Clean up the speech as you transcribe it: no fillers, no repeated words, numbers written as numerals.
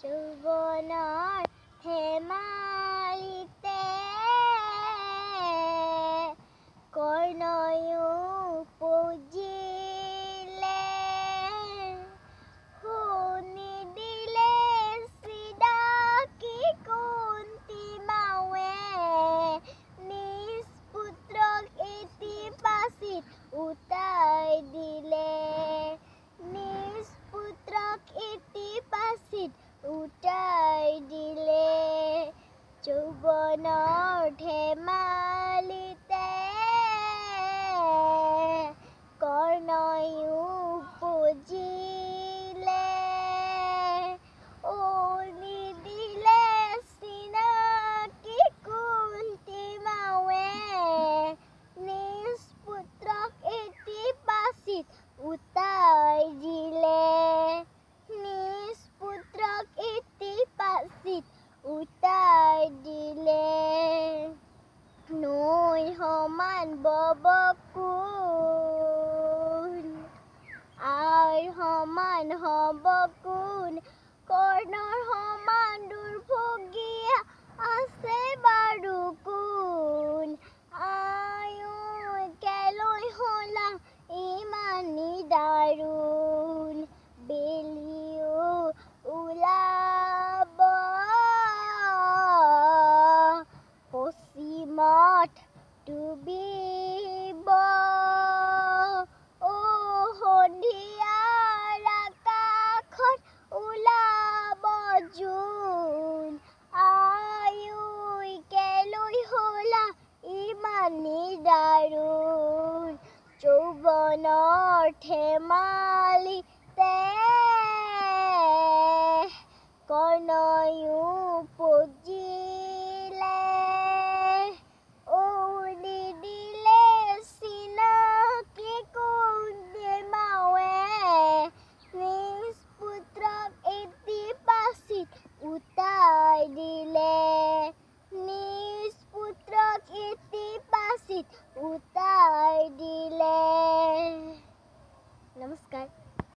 যৌৱনৰ ধেমালিতে কৰ্ণয়ো পুজিলে শুনি দিলে চিদাকি কুন্তি মাৱে নিজ পুত্ৰক এটি পাচিত উটাই দিলে নিজ পুত্ৰক এটি পাচিত উটাই দিলে যৌৱনৰ ধেমালিতে কৰ্ণয়ো পুজিলে শুনি দিলে চিনাকি কুন্তি মাৱে নিজ পুত্ৰক এটি পাচিত উটাই দিলে নিজ পুত্ৰক এটি পাচিত উটাই দিলে নৈ সমান ববকুল আইৰ সমান হব কোন কৰ্ণৰ সমান দুৰ্ভোগ